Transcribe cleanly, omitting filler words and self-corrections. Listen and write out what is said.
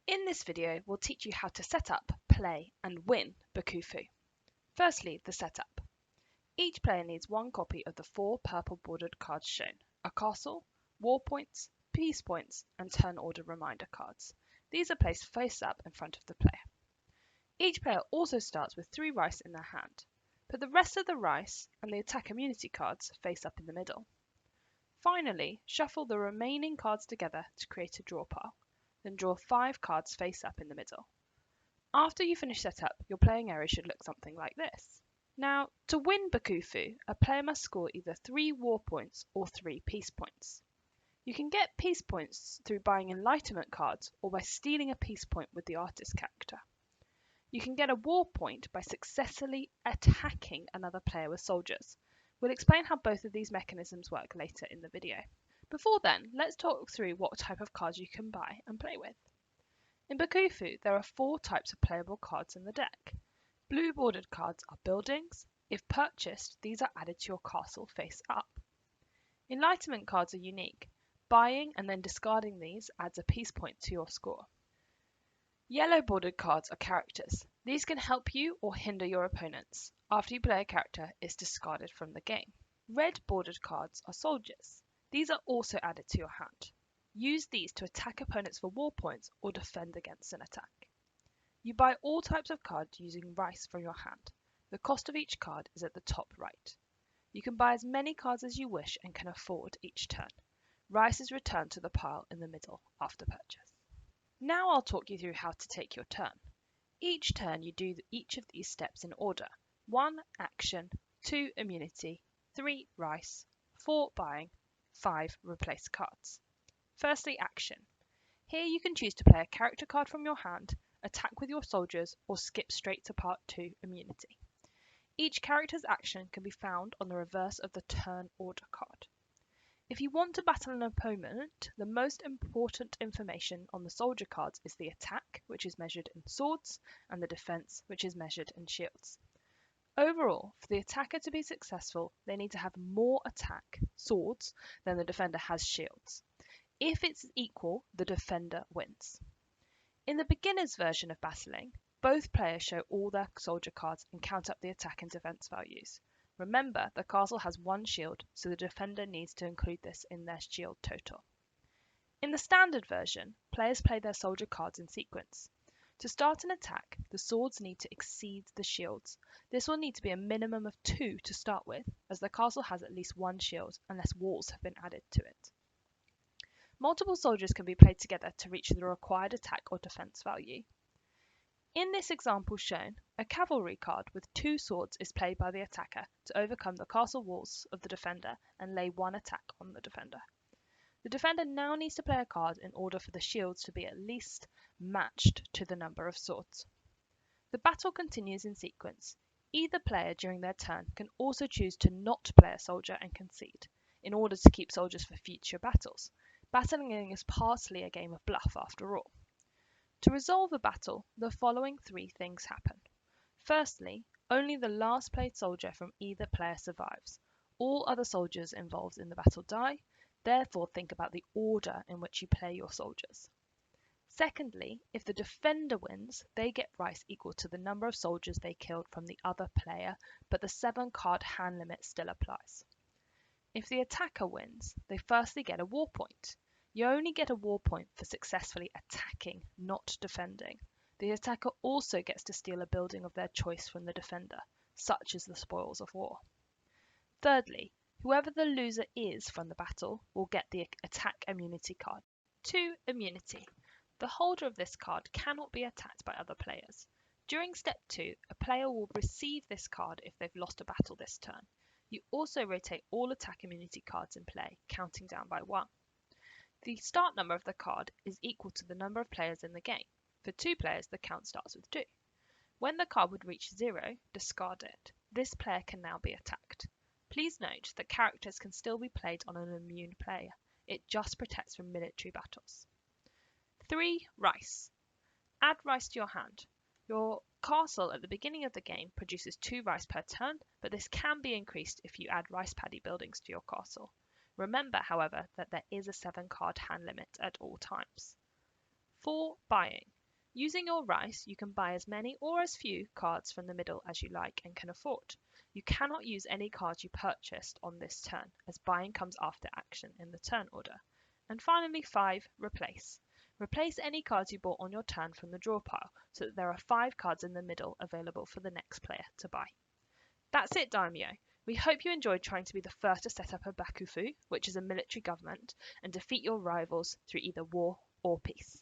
In this video, we'll teach you how to set up, play, and win Bakufu. Firstly, the setup. Each player needs one copy of the 4 purple bordered cards shown: a castle, war points, peace points, and turn order reminder cards. These are placed face up in front of the player. Each player also starts with 3 rice in their hand. Put the rest of the rice and the attack immunity cards face up in the middle. Finally, shuffle the remaining cards together to create a draw pile. Then draw 5 cards face up in the middle. After you finish setup, your playing area should look something like this. Now, to win Bakufu, a player must score either 3 war points or 3 peace points. You can get peace points through buying enlightenment cards or by stealing a peace point with the artist character. You can get a war point by successfully attacking another player with soldiers. We'll explain how both of these mechanisms work later in the video. Before then, let's talk through what type of cards you can buy and play with. In Bakufu, there are 4 types of playable cards in the deck. Blue bordered cards are buildings. If purchased, these are added to your castle face up. Enlightenment cards are unique. Buying and then discarding these adds a peace point to your score. Yellow bordered cards are characters. These can help you or hinder your opponents. After you play a character, it's discarded from the game. Red bordered cards are soldiers. These are also added to your hand. Use these to attack opponents for war points or defend against an attack. You buy all types of cards using rice from your hand. The cost of each card is at the top right. You can buy as many cards as you wish and can afford each turn. Rice is returned to the pile in the middle after purchase. Now I'll talk you through how to take your turn. Each turn you do each of these steps in order. 1 action, 2 immunity, 3 rice, 4 buying, 5 replace cards. Firstly, action. Here you can choose to play a character card from your hand, attack with your soldiers, or skip straight to part 2, immunity. Each character's action can be found on the reverse of the turn order card. If you want to battle an opponent, the most important information on the soldier cards is the attack, which is measured in swords, and the defense, which is measured in shields. Overall, for the attacker to be successful, they need to have more attack, swords, than the defender has shields. If it's equal, the defender wins. In the beginner's version of battling, both players show all their soldier cards and count up the attack and defense values. Remember, the castle has 1 shield, so the defender needs to include this in their shield total. In the standard version, players play their soldier cards in sequence. To start an attack, the swords need to exceed the shields. This will need to be a minimum of 2 to start with, as the castle has at least 1 shield unless walls have been added to it. Multiple soldiers can be played together to reach the required attack or defense value. In this example shown, a cavalry card with 2 swords is played by the attacker to overcome the castle walls of the defender and lay 1 attack on the defender. The defender now needs to play a card in order for the shields to be at least matched to the number of swords. The battle continues in sequence. Either player during their turn can also choose to not play a soldier and concede, in order to keep soldiers for future battles. Battling is partly a game of bluff after all. To resolve a battle, the following 3 things happen. Firstly, only the last played soldier from either player survives. All other soldiers involved in the battle die, therefore think about the order in which you play your soldiers. Secondly, if the defender wins, they get rice equal to the number of soldiers they killed from the other player, but the 7 card hand limit still applies. If the attacker wins, they firstly get a war point. You only get a war point for successfully attacking, not defending. The attacker also gets to steal a building of their choice from the defender, such as the spoils of war. Thirdly, whoever the loser is from the battle will get the attack immunity card. 2. Immunity. The holder of this card cannot be attacked by other players. During step 2, a player will receive this card if they've lost a battle this turn. You also rotate all attack immunity cards in play, counting down by 1. The start number of the card is equal to the number of players in the game. For 2 players, the count starts with 2. When the card would reach 0, discard it. This player can now be attacked. Please note that characters can still be played on an immune player. It just protects from military battles. 3. Rice. Add rice to your hand. Your castle at the beginning of the game produces 2 rice per turn, but this can be increased if you add rice paddy buildings to your castle. Remember, however, that there is a 7 card hand limit at all times. 4. Buying. Using your rice, you can buy as many or as few cards from the middle as you like and can afford. You cannot use any cards you purchased on this turn, as buying comes after action in the turn order. And finally 5, replace. Replace any cards you bought on your turn from the draw pile, so that there are 5 cards in the middle available for the next player to buy. That's it, Daimyo. We hope you enjoyed trying to be the first to set up a Bakufu, which is a military government, and defeat your rivals through either war or peace.